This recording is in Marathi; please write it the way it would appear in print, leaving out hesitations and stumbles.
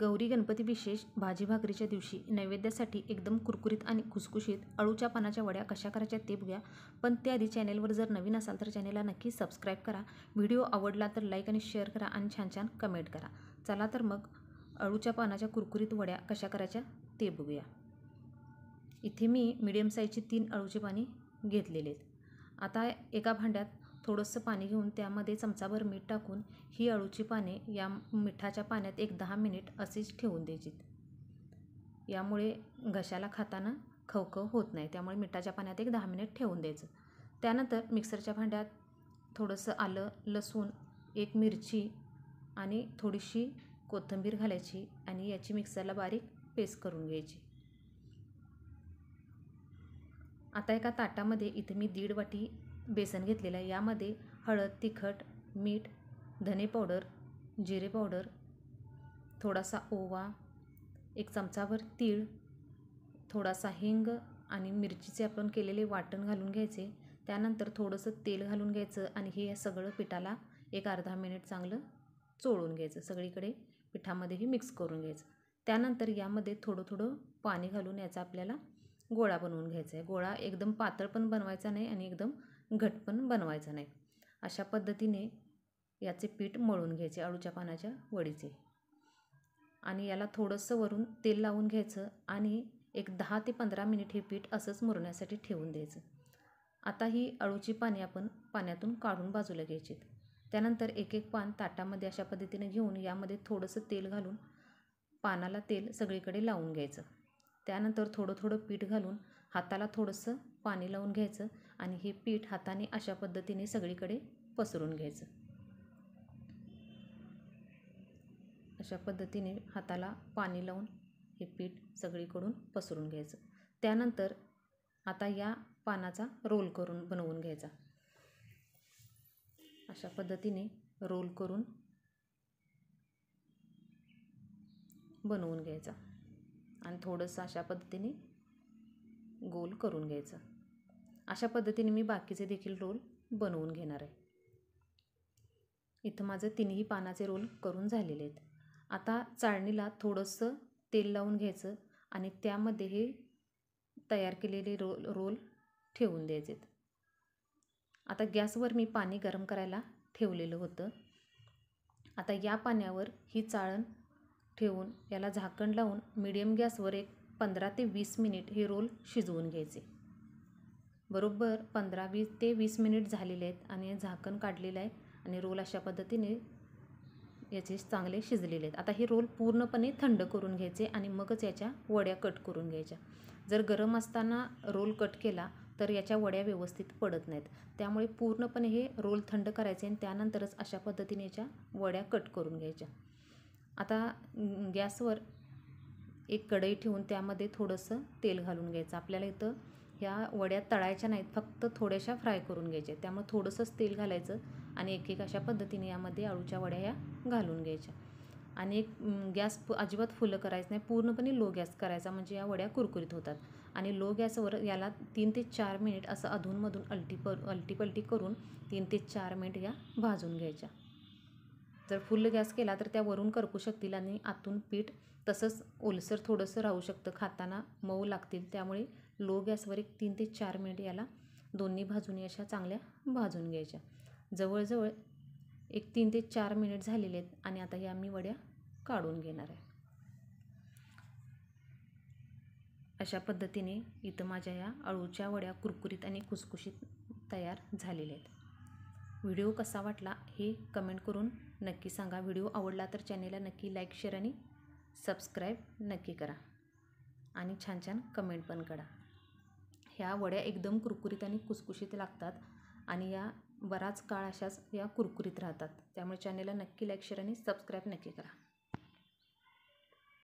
गौरी गणपती विशेष भाजी भाकरीच्या दिवशी नैवेद्यासाठी एकदम कुरकुरीत आणि खुसखुशीत अळूच्या पानाच्या वड्या कशा करायच्या ते बघूया. पण त्याआधी चॅनेलवर जर नवीन असाल तर चॅनेलला नक्की सबस्क्राईब करा. व्हिडिओ आवडला तर लाईक आणि शेअर करा आणि छान छान कमेंट करा. चला तर मग अळूच्या पानाच्या कुरकुरीत वड्या कशा करायच्या ते बघूया. इथे मी मीडियम साईजची 3 अळूची पाने घेतलेले आहेत. आता एका भांड्यात थोडंसं पाणी घेऊन त्यामध्ये चमचाभर मीठ टाकून ही अळूची पाने या मिठाच्या पाण्यात एक 10 मिनिट अशीच ठेवून द्यायची. यामुळे घशाला खाताना खवखव होत नाही, त्यामुळे मिठाच्या पाण्यात एक 10 मिनिट ठेवून द्यायचं. त्यानंतर मिक्सरच्या भांड्यात थोडंसं आलं, लसूण, एक मिरची आणि थोडीशी कोथिंबीर घालायची आणि याची मिक्सरला बारीक पेस्ट करून घ्यायची. आता एका ताटामध्ये इथे मी 1.5 वाटी बेसन घेतलेलं आहे. यामध्ये हळद, तिखट, मीठ, धने पावडर, जिरे पावडर, थोडासा ओवा, एक चमचाभर तीळ, थोडासा हिंग आणि मिरचीचे आपण केलेले वाटण घालून घ्यायचे. त्यानंतर थोडंसं तेल घालून घ्यायचं आणि हे सगळं पिठाला एक अर्धा मिनिट चांगलं चोळून घ्यायचं. सगळीकडे पिठामध्येही मिक्स करून घ्यायचं. त्यानंतर यामध्ये थोडं थोडं पाणी घालून याचा आपल्याला गोळा बनवून घ्यायचा आहे. गोळा एकदम पातळ पण बनवायचा नाही आणि एकदम घट पण बनवायचा नाही. अशा पद्धतीने याचे पीठ मळून घ्यायचे अळूच्या पानाच्या वडीचे. आणि याला थोडंसं वरून तेल लावून घ्यायचं आणि एक 10 ते 15 मिनिट हे पीठ असंच मुरण्यासाठी ठेवून द्यायचं. आता ही अळूची पाने आपण पाण्यातून काढून बाजूला घ्यायची. त्यानंतर एक एक पान ताटामध्ये अशा पद्धतीने घेऊन यामध्ये थोडंसं तेल घालून पानाला तेल सगळीकडे लावून घ्यायचं. त्यानंतर थोडं थोडं पीठ घालून हाताला थोडंसं पाणी लावून घ्यायचं आणि हे पीठ हाताने अशा पद्धतीने सगळीकडे पसरून घ्यायचं. अशा पद्धतीने हाताला पाणी लावून हे पीठ सगळीकडून पसरून घ्यायचं. त्यानंतर आता या पानाचा रोल करून बनवून घ्यायचा. अशा पद्धतीने रोल करून बनवून घ्यायचा आणि थोडंसं अशा पद्धतीने गोल करून घ्यायचं. अशा पद्धतीने मी बाकीचे देखील रोल बनवून घेणार आहे. इथं माझं 3ही पानाचे रोल करून झालेले आहेत. आता चाळणीला थोडंसं तेल लावून घ्यायचं आणि त्यामध्ये हे तयार केलेले रोल ठेवून द्यायचे. आता गॅसवर मी पाणी गरम करायला ठेवलेलं होतं. आता या पाण्यावर ही चाळण ठेवून याला झाकण लावून मीडियम गॅसवर एक 15 ते 20 मिनिट हे रोल शिजवून घ्यायचे. बरोबर 15 ते 20 मिनिट झालेले आहेत आणि झाकण काढलेलं आहे आणि रोल अशा पद्धतीने याचे चांगले शिजलेले आहेत. आता हे रोल पूर्णपणे थंड करून घ्यायचे आणि मगच याच्या वड्या कट करून घ्यायच्या. जर गरम असताना रोल कट केला तर याच्या वड्या व्यवस्थित पडत नाहीत. त्यामुळे पूर्णपणे हे रोल थंड करायचे आणि त्यानंतरच अशा पद्धतीने याच्या वड्या कट करून घ्यायच्या. आता गॅसवर एक कढई ठेवून त्यामध्ये थोडंसं तेल घालून घ्यायचं. आपल्याला इथं ह्या वड्या तळायच्या नाहीत, फक्त थोड्याशा फ्राय करून घ्यायच्या. त्यामुळे थोडंसंच तेल घालायचं आणि एक एक अशा पद्धतीने यामध्ये अळूच्या वड्या या घालून घ्यायच्या. आणि एक गॅस अजिबात फुलं करायचं नाही, पूर्णपणे लो गॅस करायचा, म्हणजे या वड्या कुरकुरीत होतात. आणि लो गॅसवर याला 3 ते 4 मिनिट असं अधूनमधून अलटीपलटी करून 3 ते 4 मिनिट या भाजून घ्यायच्या. जर फुल गॅस केला तर त्या वरून करपू शकतील आणि आतून पीठ तसंच ओलसर थोडंसं राहू शकतं, खाताना मऊ लागतील. त्यामुळे लो गॅसवर एक 3 ते 4 मिनिट याला दोन्ही बाजूनी अशा चांगल्या भाजून घ्यायच्या. जवळजवळ एक 3 ते 4 मिनिट झालेले आहेत आणि आता ह्या मी वड्या काढून घेणार आहे. अशा पद्धतीने इथं माझ्या या अळूच्या वड्या कुरकुरीत आणि खुसखुशीत तयार झालेल्या आहेत. व्हिडिओ कसा वाटला हे कमेंट करून नक्की सांगा. व्हिडिओ आवडला तर चॅनेलला नक्की लाईक, शेअर आणि सबस्क्राईब नक्की करा आणि छान छान कमेंट पण करा. ह्या वड्या एकदम कुरकुरीत आणि खुसखुशीत लागतात आणि या बराच काळ अशाच या कुरकुरीत राहतात. त्यामुळे चॅनेलला नक्की लाईक, शेअर आणि सबस्क्राईब नक्की करा.